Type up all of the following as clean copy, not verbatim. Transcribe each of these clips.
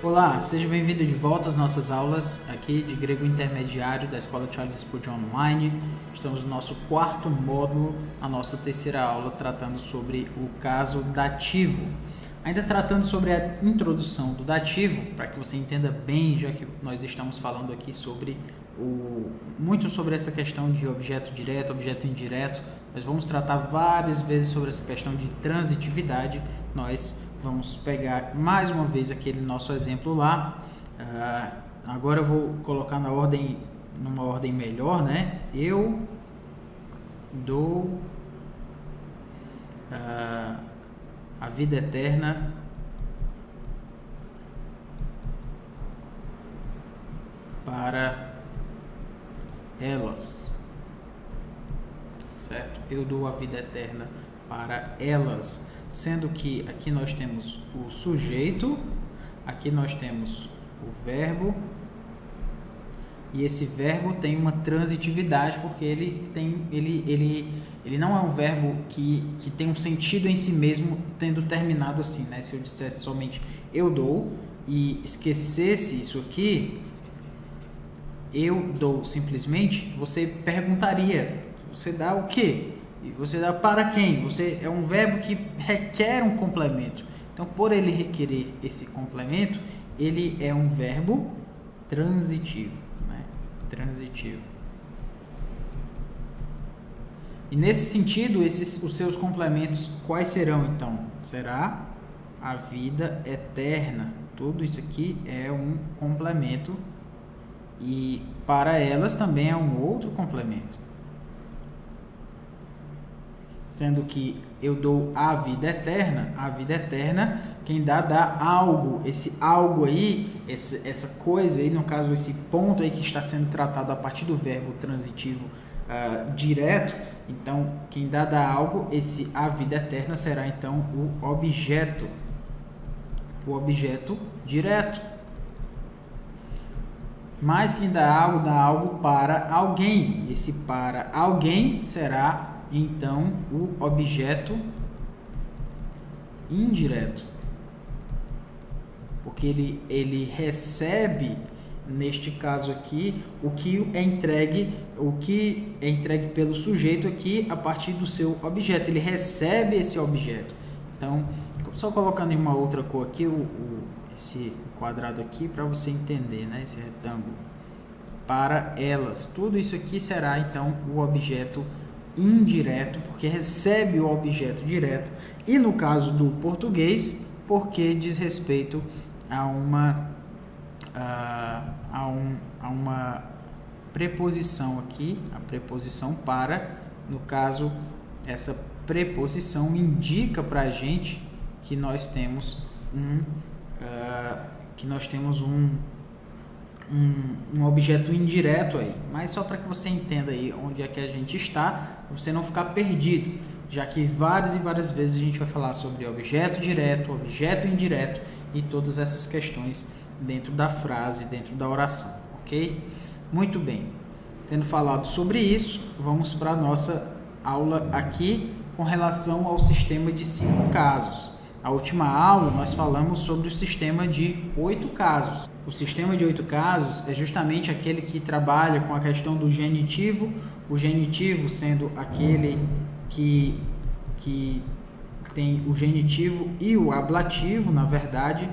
Olá, seja bem-vindo de volta às nossas aulas aqui de grego intermediário da Escola Charles Spurgeon Online. Estamos no nosso quarto módulo, a nossa terceira aula, tratando sobre o caso dativo. Ainda tratando sobre a introdução do dativo, para que você entenda bem, já que nós estamos falando aqui sobre muito sobre essa questão de objeto direto, objeto indireto. Nós vamos tratar várias vezes sobre essa questão de transitividade. Nós vamos pegar mais uma vez aquele nosso exemplo lá. Agora eu vou colocar numa ordem melhor, né? Eu dou a vida eterna para elas, certo? Eu dou a vida eterna para elas, sendo que aqui nós temos o sujeito, aqui nós temos o verbo, e esse verbo tem uma transitividade, porque ele não é um verbo que tem um sentido em si mesmo, tendo terminado assim, né? Se eu dissesse somente eu dou e esquecesse isso aqui, eu dou simplesmente, você perguntaria, você dá o quê? E você dá para quem? É um verbo que requer um complemento. Então, por ele requerer esse complemento, ele é um verbo transitivo, né? Transitivo. E nesse sentido, os seus complementos quais serão então? Será a vida eterna. Tudo isso aqui é um complemento e para elas também é um outro complemento. Sendo que eu dou a vida eterna, quem dá algo, esse algo aí, essa coisa aí, no caso esse ponto aí que está sendo tratado a partir do verbo transitivo direto, então quem dá algo, a vida eterna será então o objeto direto. Mas quem dá algo para alguém, esse para alguém será então o objeto indireto, porque ele recebe, neste caso aqui, o que é entregue pelo sujeito aqui a partir do seu objeto, ele recebe esse objeto. Então, só colocando em uma outra cor aqui, esse quadrado aqui, para você entender, né? Esse retângulo. Para elas, tudo isso aqui será então o objeto indireto, porque recebe o objeto direto, e no caso do português, porque diz respeito a uma preposição aqui, a preposição para. No caso, essa preposição indica para a gente que nós temos um objeto indireto aí, mas só para que você entenda aí onde é que a gente está, você não ficar perdido, já que várias e várias vezes a gente vai falar sobre objeto direto, objeto indireto e todas essas questões dentro da frase, dentro da oração, ok? Muito bem, tendo falado sobre isso, vamos para a nossa aula aqui com relação ao sistema de 5 casos. A última aula nós falamos sobre o sistema de 8 casos. O sistema de 8 casos é justamente aquele que trabalha com a questão do genitivo, o genitivo sendo aquele que tem o genitivo e o ablativo, na verdade,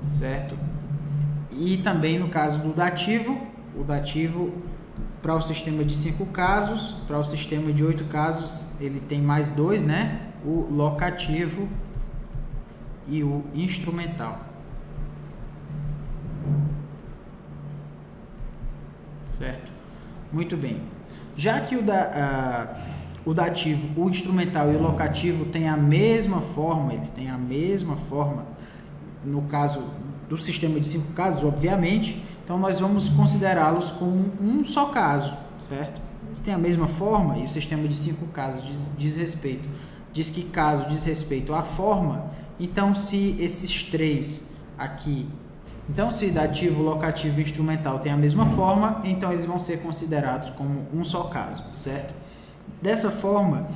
certo? E também no caso do dativo, o dativo para o sistema de 5 casos, para o sistema de 8 casos, ele tem mais 2, né? O locativo e o instrumental, certo? Muito bem. Já que o dativo, o instrumental e o locativo têm a mesma forma, eles têm a mesma forma no caso do sistema de 5 casos, obviamente, então nós vamos considerá-los como um só caso, certo? Eles têm a mesma forma e o sistema de 5 casos diz que caso diz respeito à forma. Então, se esses 3 aqui, então se dativo, locativo e instrumental têm a mesma forma, então eles vão ser considerados como um só caso, certo? Dessa forma,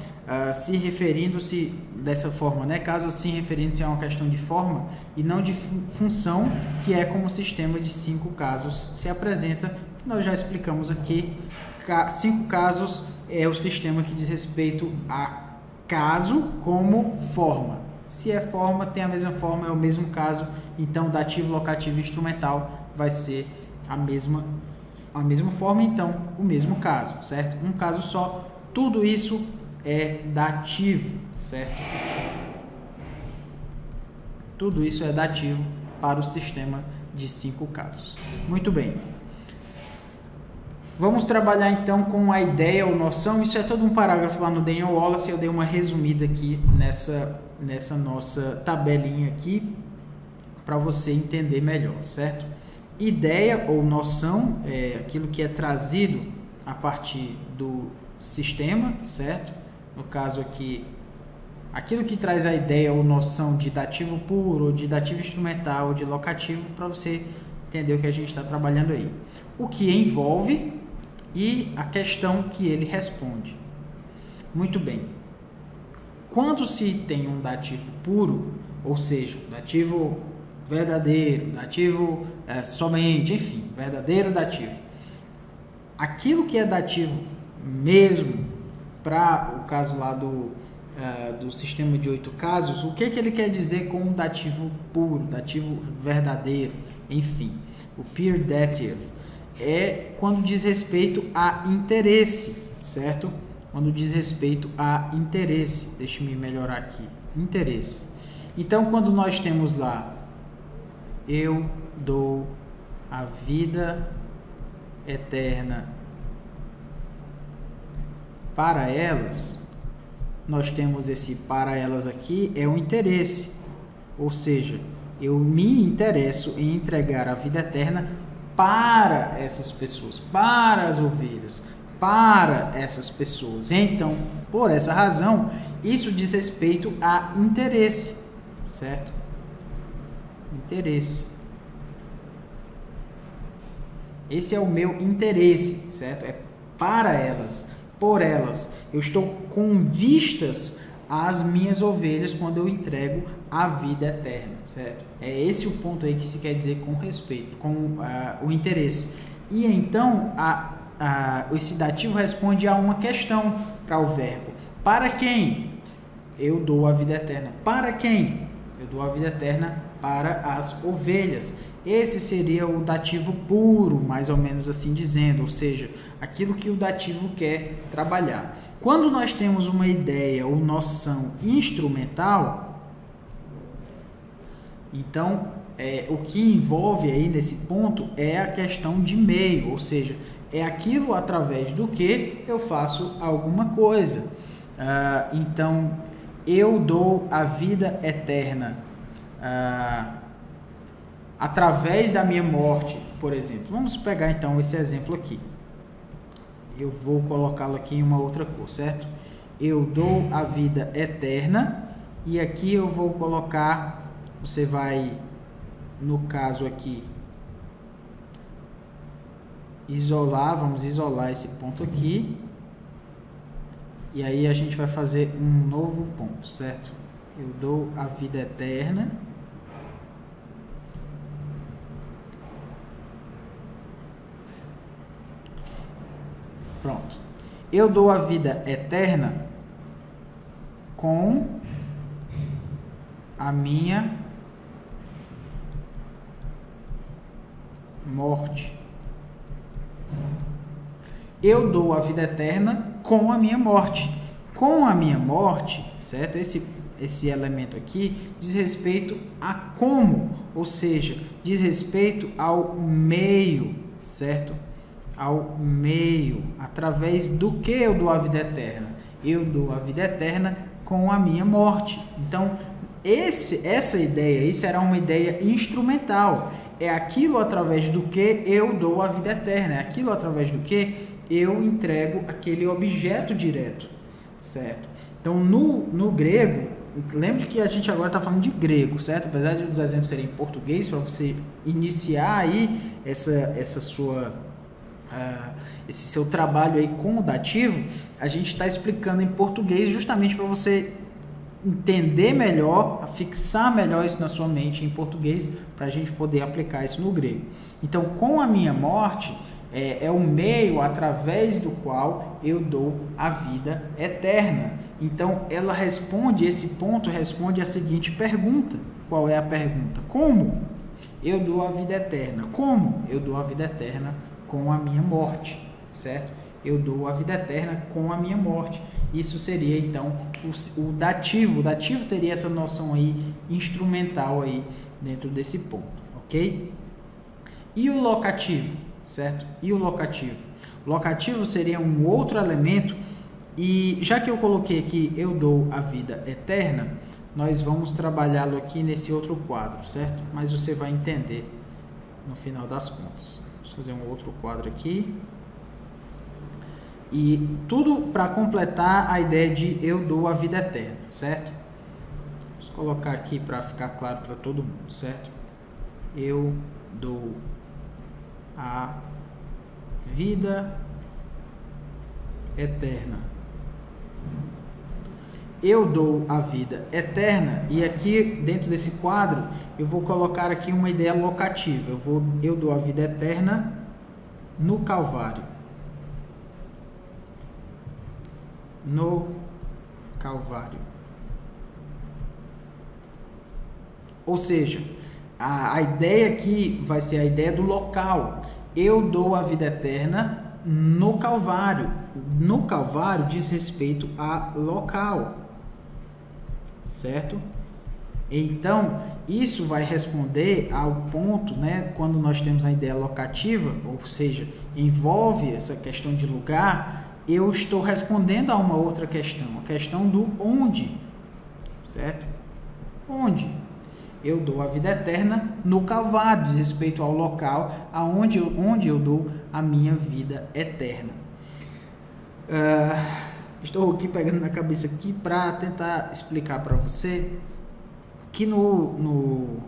se referindo-se dessa forma, né? Caso se referindo-se a uma questão de forma e não de função, que é como o sistema de 5 casos se apresenta, nós já explicamos aqui. 5 casos é o sistema que diz respeito a caso como forma. Se é forma, tem a mesma forma, é o mesmo caso, então dativo, locativo e instrumental vai ser a mesma forma, então o mesmo caso, certo? Um caso só, tudo isso é dativo, certo? Tudo isso é dativo para o sistema de 5 casos. Muito bem. Vamos trabalhar então com a ideia ou noção. Isso é todo um parágrafo lá no Daniel Wallace. Eu dei uma resumida aqui nessa nossa tabelinha aqui para você entender melhor, certo? Ideia ou noção é aquilo que é trazido a partir do sistema, certo? No caso aqui, aquilo que traz a ideia ou noção de dativo puro, ou de dativo instrumental, ou de locativo, para você entender o que a gente está trabalhando aí. O que envolve e a questão que ele responde. Muito bem. Quando se tem um dativo puro, ou seja, dativo verdadeiro, dativo somente, enfim, verdadeiro dativo. Aquilo que é dativo mesmo, para o caso lá do sistema de 8 casos, o que ele quer dizer com dativo puro, dativo verdadeiro, enfim, o pure dative é quando diz respeito a interesse, certo? Quando diz respeito a interesse, deixa-me melhorar aqui, interesse. Então, quando nós temos lá, eu dou a vida eterna para elas, nós temos esse para elas aqui, é o interesse, ou seja, eu me interesso em entregar a vida eterna para essas pessoas, para as ovelhas, para essas pessoas. Então, por essa razão, isso diz respeito a interesse, certo? Interesse. Esse é o meu interesse, certo? É para elas, por elas. Eu estou com vistas às minhas ovelhas quando eu entrego a vida eterna, certo? É esse o ponto aí que se quer dizer com respeito, com o interesse. E então, esse dativo responde a uma questão para o verbo. Para quem eu dou a vida eterna? Para quem eu dou a vida eterna? Para as ovelhas. Esse seria o dativo puro, mais ou menos assim dizendo, ou seja, aquilo que o dativo quer trabalhar. Quando nós temos uma ideia ou noção instrumental, então o que envolve aí nesse ponto é a questão de meio, ou seja, é aquilo através do que eu faço alguma coisa. Então, eu dou a vida eterna através da minha morte, por exemplo. Vamos pegar então esse exemplo aqui. Eu vou colocá-lo aqui em uma outra cor, certo? Eu dou a vida eterna e aqui eu vou colocar, você vai, no caso aqui, isolar, vamos isolar esse ponto aqui. E aí a gente vai fazer um novo ponto, certo? Eu dou a vida eterna. Pronto. Eu dou a vida eterna com a minha morte. Eu dou a vida eterna com a minha morte. Com a minha morte, certo? Esse elemento aqui diz respeito a como, ou seja, diz respeito ao meio, certo? Ao meio, através do que eu dou a vida eterna? Eu dou a vida eterna com a minha morte. Então, essa ideia aí será uma ideia instrumental. É aquilo através do que eu dou a vida eterna. É aquilo através do que eu entrego aquele objeto direto, certo? Então, no grego, lembre que a gente agora está falando de grego, certo? Apesar de os exemplos serem em português, para você iniciar aí essa sua esse seu trabalho aí com o dativo, a gente está explicando em português justamente para você entender melhor, fixar melhor isso na sua mente em português, para a gente poder aplicar isso no grego. Então, com a minha morte, é o meio através do qual eu dou a vida eterna. Então, ela responde, esse ponto responde a seguinte pergunta. Qual é a pergunta? Como eu dou a vida eterna? Como eu dou a vida eterna com a minha morte, certo? Eu dou a vida eterna com a minha morte. Isso seria, então, o dativo. O dativo teria essa noção aí instrumental aí dentro desse ponto, ok? E o locativo, certo? E o locativo? O locativo seria um outro elemento, e já que eu coloquei aqui, eu dou a vida eterna, nós vamos trabalhá-lo aqui nesse outro quadro, certo? Mas você vai entender no final das contas. Vamos fazer um outro quadro aqui. E tudo para completar a ideia de eu dou a vida eterna, certo? Vamos colocar aqui para ficar claro para todo mundo, certo? Eu dou a vida eterna. Eu dou a vida eterna, e aqui dentro desse quadro eu vou colocar aqui uma ideia locativa. Eu dou a vida eterna no Calvário. No Calvário. Ou seja, a ideia aqui vai ser a ideia do local. Eu dou a vida eterna no Calvário. No Calvário diz respeito a local, certo? Então, isso vai responder ao ponto, né, quando nós temos a ideia locativa, ou seja, envolve essa questão de lugar. Eu estou respondendo a uma outra questão, a questão do onde, certo? Onde? Eu dou a vida eterna no Calvário, diz respeito ao local onde eu dou a minha vida eterna. Estou aqui pegando na cabeça aqui para tentar explicar para você que no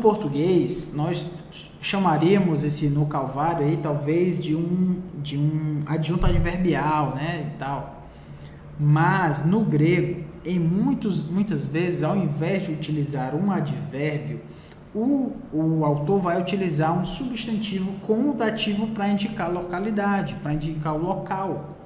português nós chamaríamos esse no Calvário aí talvez de um adjunto adverbial, né, e tal. Mas no grego, muitas vezes, ao invés de utilizar um advérbio, o autor vai utilizar um substantivo com o dativo para indicar localidade, para indicar o local,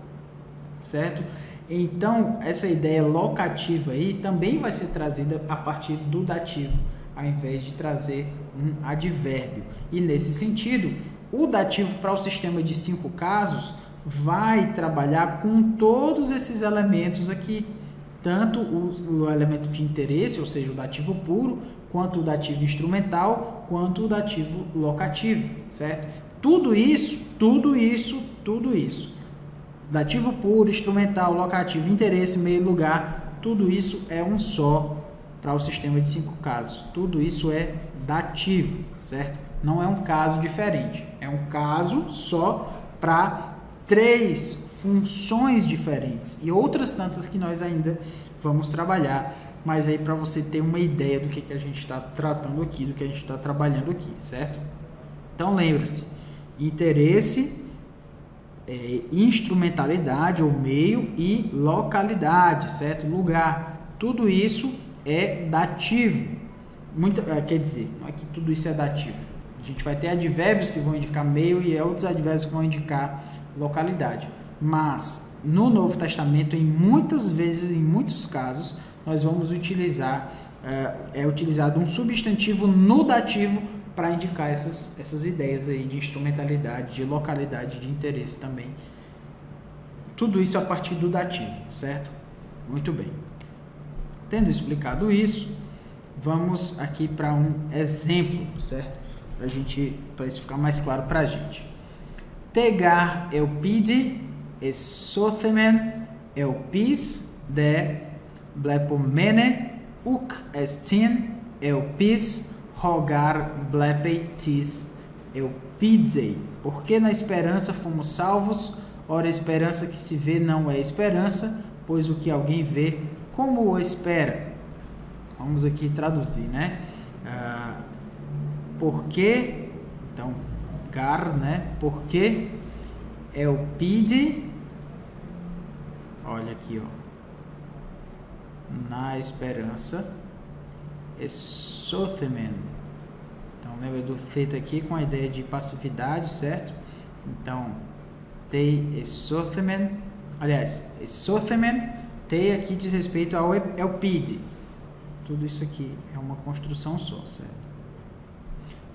certo? Então, essa ideia locativa aí também vai ser trazida a partir do dativo, ao invés de trazer um advérbio. E nesse sentido, o dativo para o sistema de 5 casos vai trabalhar com todos esses elementos aqui, tanto o elemento de interesse, ou seja, o dativo puro, quanto o dativo instrumental, quanto o dativo locativo, certo? Tudo isso, dativo puro, instrumental, locativo, interesse, meio, lugar, tudo isso é um só para o sistema de 5 casos. Tudo isso é dativo, certo? Não é um caso diferente, é um caso só para 3 funções diferentes e outras tantas que nós ainda vamos trabalhar, mas aí para você ter uma ideia do que a gente está tratando aqui, do que a gente está trabalhando aqui, certo? Então lembre-se, interesse, instrumentalidade ou meio e localidade, certo? Lugar, tudo isso é dativo. Quer dizer, não é que tudo isso é dativo. A gente vai ter advérbios que vão indicar meio e outros advérbios que vão indicar localidade. Mas no Novo Testamento, em muitas vezes, em muitos casos, nós vamos utilizar, utilizado um substantivo no dativo para indicar essas ideias aí de instrumentalidade, de localidade, de interesse também. Tudo isso a partir do dativo, certo? Muito bem. Tendo explicado isso, vamos aqui para um exemplo, certo? Para isso ficar mais claro para a gente. Tegar elpide essothemen elpis de blepomene uk estin elpis rogar blepetis elpidei. Porque na esperança fomos salvos, ora a esperança que se vê não é esperança, pois o que alguém vê, como o espera? Vamos aqui traduzir, né? Porque, então, gar, né? Porque elpide, olha aqui, ó, na esperança, esothemen. Então lembra do theta aqui com a ideia de passividade, certo? Então tei esothemen, aliás, esothemen, tei aqui diz respeito ao elpide. Tudo isso aqui é uma construção só, certo?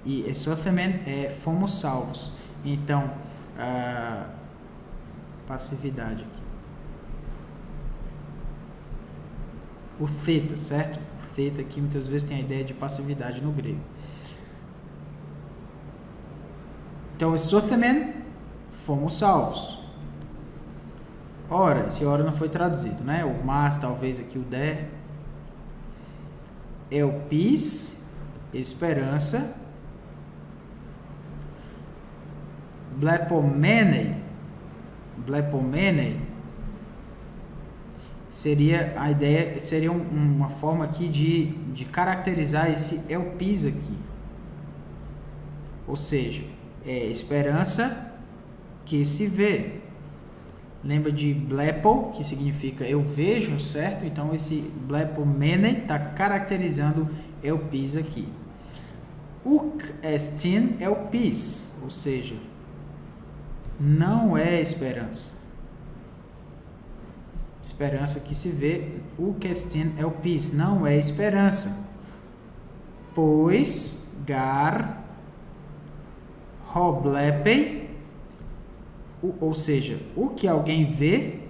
E esothemen é fomos salvos. Então, passividade aqui. O theta, certo? O theta aqui muitas vezes tem a ideia de passividade no grego. Então, esothemen, fomos salvos. Ora, esse ora não foi traduzido, né? O mas, talvez aqui o de. Elpis, esperança. Blepomenei seria a ideia, seria uma forma aqui de caracterizar esse elpis aqui. Ou seja, é esperança que se vê. Lembra de blepo, que significa eu vejo, certo? Então esse blepomenei está caracterizando elpis aqui. Uk estin elpis, ou seja, não é esperança. Esperança que se vê, uk estin elpis, não é esperança. Pois gar hoblepei, ou seja, o que alguém vê,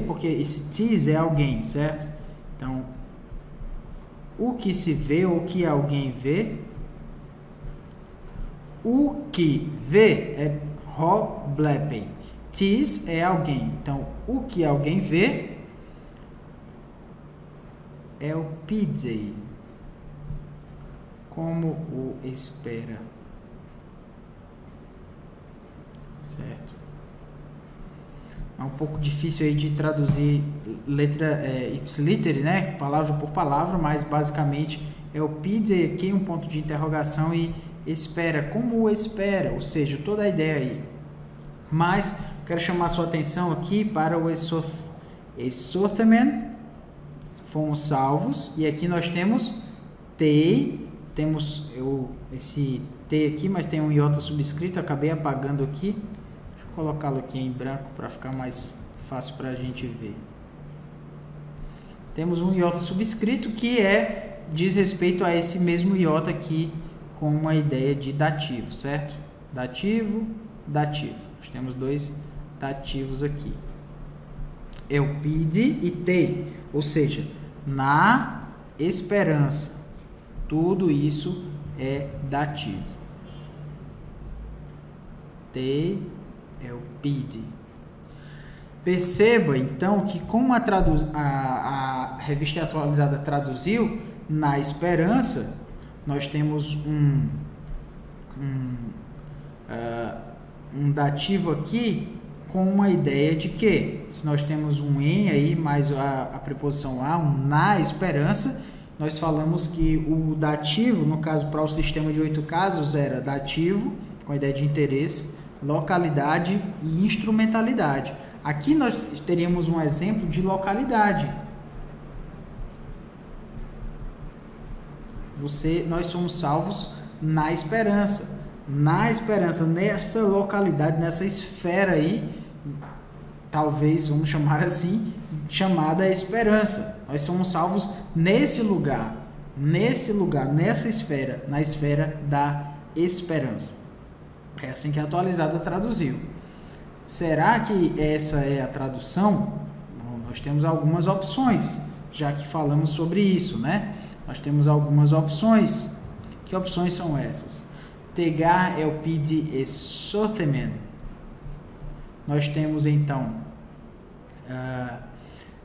porque esse tis é alguém, certo? Então, o que se vê, o que alguém vê, o que vê é hoblepei, tis é alguém. Então, o que alguém vê é o pidei, como o espera. Certo? É um pouco difícil aí de traduzir letra ipsiliter, né? Palavra por palavra, mas basicamente é o pidei aqui, um ponto de interrogação, e espera, como espera, ou seja, toda a ideia aí. Mas quero chamar a sua atenção aqui para o esothemen, fomos salvos, e aqui nós temos tei, temos esse T aqui, mas tem um iota subscrito, acabei apagando aqui. Deixa eu colocá-lo aqui em branco para ficar mais fácil para a gente ver. Temos um iota subscrito que diz respeito a esse mesmo iota aqui com uma ideia de dativo, certo? Dativo, dativo. Nós temos dois dativos aqui. Elpide e tei, ou seja, na esperança. Tudo isso é dativo. Tei, elpide. Perceba então que como a revista atualizada traduziu, na esperança, nós temos um dativo aqui com uma ideia de que, se nós temos um em aí, mais a preposição a, na esperança, nós falamos que o dativo, no caso para o sistema de 8 casos, era dativo, com a ideia de interesse, localidade e instrumentalidade. Aqui nós teríamos um exemplo de localidade. Nós somos salvos na esperança. Na esperança, nessa localidade, nessa esfera aí, talvez vamos chamar assim, chamada esperança. Nós somos salvos nesse lugar, nessa esfera, na esfera da esperança. É assim que a atualizada traduziu. Será que essa é a tradução? Bom, nós temos algumas opções, já que falamos sobre isso, né? Nós temos algumas opções. Que opções são essas? Tegar elpide esothemen. Nós temos então,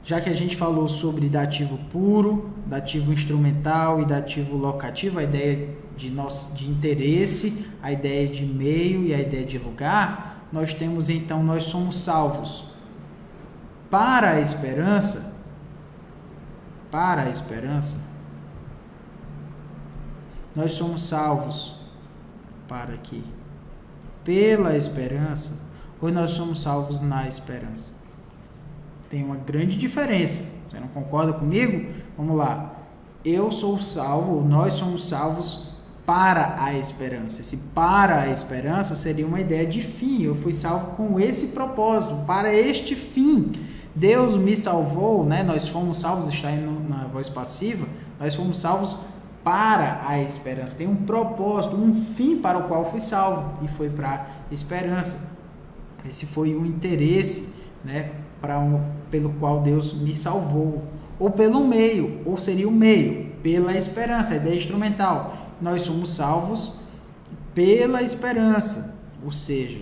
já que a gente falou sobre dativo puro, dativo instrumental e dativo locativo, a ideia de interesse, a ideia de meio e a ideia de lugar, nós temos então, nós somos salvos para a esperança, nós somos salvos para aqui? Pela esperança, ou nós somos salvos na esperança? Tem uma grande diferença. Você não concorda comigo? Vamos lá. Eu sou salvo, nós somos salvos para a esperança. Esse para a esperança seria uma ideia de fim. Eu fui salvo com esse propósito, para este fim. Deus me salvou, né? Nós fomos salvos, está aí na voz passiva, nós fomos salvos para a esperança. Tem um propósito, um fim para o qual fui salvo, e foi para a esperança. Esse foi o interesse, né, pelo qual Deus me salvou. Ou pelo meio, ou seria o meio, pela esperança, a ideia instrumental. Nós somos salvos pela esperança, ou seja,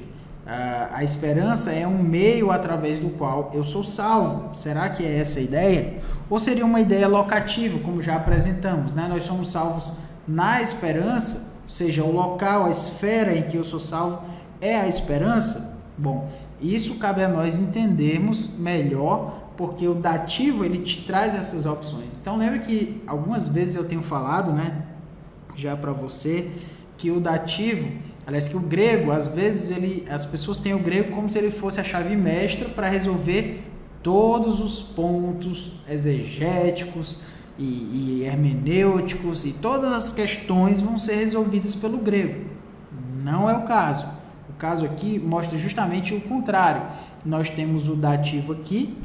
a esperança é um meio através do qual eu sou salvo. Será que é essa a ideia? Ou seria uma ideia locativa, como já apresentamos, né? Nós somos salvos na esperança, ou seja, o local, a esfera em que eu sou salvo é a esperança? Bom, isso cabe a nós entendermos melhor, porque o dativo ele te traz essas opções. Então lembra que algumas vezes eu tenho falado, né, já para você, que o dativo, aliás, que o grego, às vezes as pessoas têm o grego como se ele fosse a chave mestra para resolver todos os pontos exegéticos e hermenêuticos, e todas as questões vão ser resolvidas pelo grego. Não é o caso. O caso aqui mostra justamente o contrário. Nós temos o dativo aqui,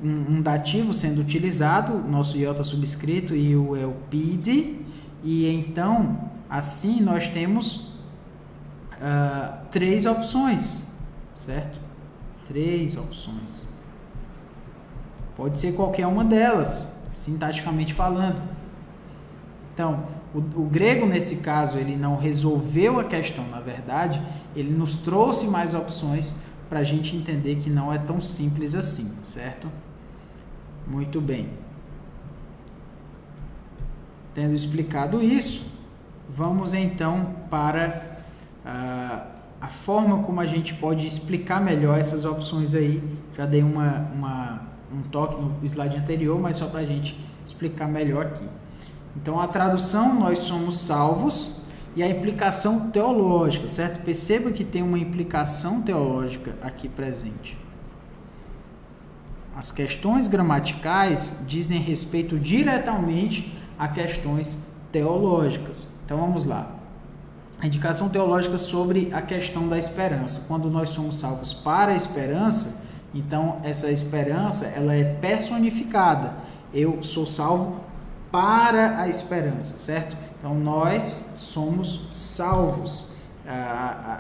um dativo sendo utilizado, nosso iota subscrito e o eupide, e então assim nós temos 3 opções, certo? 3 opções. Pode ser qualquer uma delas, sintaticamente falando. Então, o grego nesse caso ele não resolveu a questão, na verdade, ele nos trouxe mais opções para a gente entender que não é tão simples assim, certo? Muito bem. Tendo explicado isso, vamos então para a forma como a gente pode explicar melhor essas opções aí. Já dei um toque no slide anterior, mas só para a gente explicar melhor aqui. Então, a tradução, nós somos salvos, e a implicação teológica, certo? Perceba que tem uma implicação teológica aqui presente. As questões gramaticais dizem respeito diretamente a questões teológicas. Então, vamos lá. A indicação teológica sobre a questão da esperança. Quando nós somos salvos para a esperança, então essa esperança ela é personificada. Eu sou salvo para a esperança, certo? Então nós somos salvos.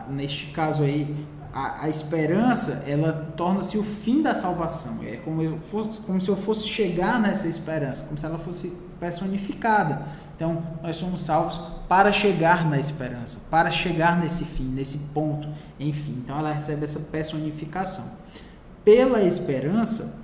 Neste caso aí, a esperança ela torna-se o fim da salvação. É como se eu fosse chegar nessa esperança, como se ela fosse personificada. Então nós somos salvos para chegar na esperança, para chegar nesse fim, nesse ponto, enfim. Então ela recebe essa personificação. Pela esperança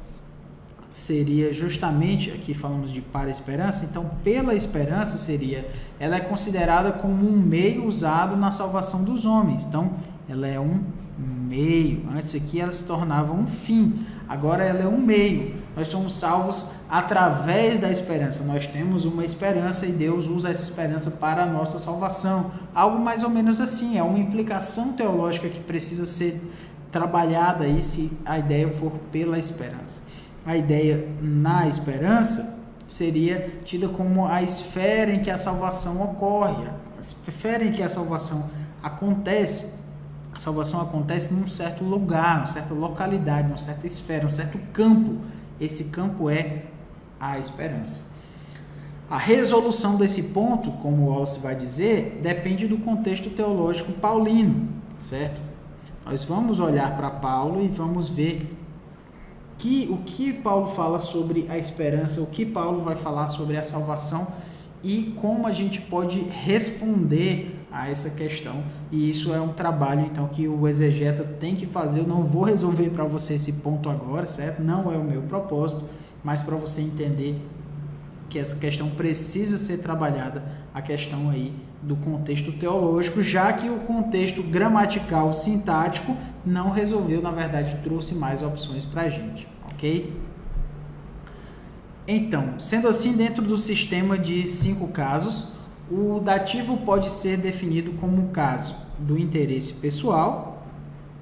seria justamente, aqui falamos de para a esperança, então pela esperança seria, ela é considerada como um meio usado na salvação dos homens. Então ela é um meio. Antes aqui ela se tornava um fim, agora ela é um meio. Nós somos salvos através da esperança. Nós temos uma esperança e Deus usa essa esperança para a nossa salvação. Algo mais ou menos assim, é uma implicação teológica que precisa ser trabalhada aí se a ideia for pela esperança. A ideia na esperança seria tida como a esfera em que a salvação ocorre, a esfera em que a salvação acontece. A salvação acontece num certo lugar, numa certa localidade, numa certa esfera, num certo campo. Esse campo é a esperança. A resolução desse ponto, como o Wallace vai dizer, depende do contexto teológico paulino, certo? Nós vamos olhar para Paulo e vamos ver o que Paulo fala sobre a esperança, o que Paulo vai falar sobre a salvação e como a gente pode responder a essa questão. E isso é um trabalho então que o exegeta tem que fazer. Eu não vou resolver para você esse ponto agora, certo? Não é o meu propósito, mas para você entender que essa questão precisa ser trabalhada, a questão aí do contexto teológico, já que o contexto gramatical sintático não resolveu, na verdade trouxe mais opções para a gente, ok? Então, sendo assim, dentro do sistema de 5 casos, O dativo pode ser definido como o caso do interesse pessoal,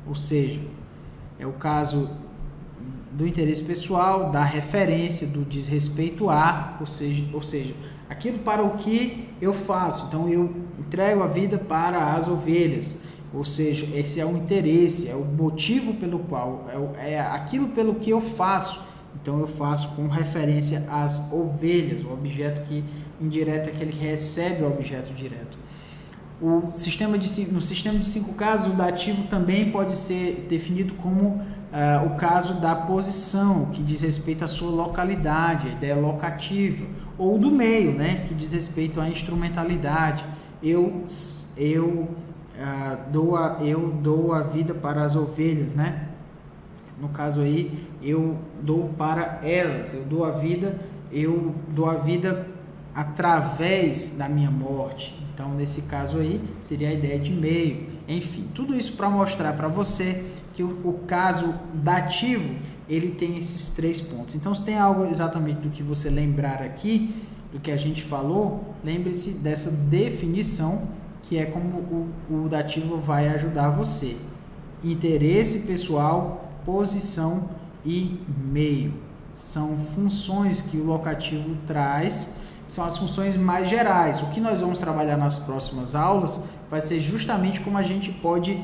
ou seja, é o caso do interesse pessoal, da referência, do desrespeito a, ou seja, aquilo para o que eu faço. Então, eu entrego a vida para as ovelhas, ou seja, esse é o interesse, é o motivo pelo qual, é aquilo pelo que eu faço. Então, eu faço com referência às ovelhas, o objeto que indireto é aquele que recebe o objeto direto. No sistema de 5 casos, o dativo também pode ser definido como o caso da posição, que diz respeito à sua localidade, a ideia locativa, ou do meio, né, que diz respeito à instrumentalidade. Eu dou a vida para as ovelhas, né? No caso aí, eu dou para elas, eu dou a vida através da minha morte. Então, nesse caso aí, seria a ideia de meio. Enfim, tudo isso para mostrar para você que o caso dativo, ele tem esses 3 pontos. Então, se tem algo exatamente do que você lembrar aqui, do que a gente falou, lembre-se dessa definição, que é como o dativo vai ajudar você. Interesse pessoal, posição e meio. São funções que o locativo traz, são as funções mais gerais. O que nós vamos trabalhar nas próximas aulas vai ser justamente como a gente pode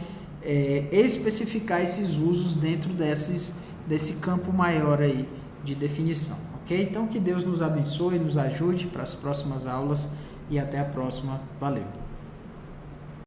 especificar esses usos dentro desse campo maior aí de definição, ok? Então, que Deus nos abençoe, nos ajude para as próximas aulas e até a próxima. Valeu!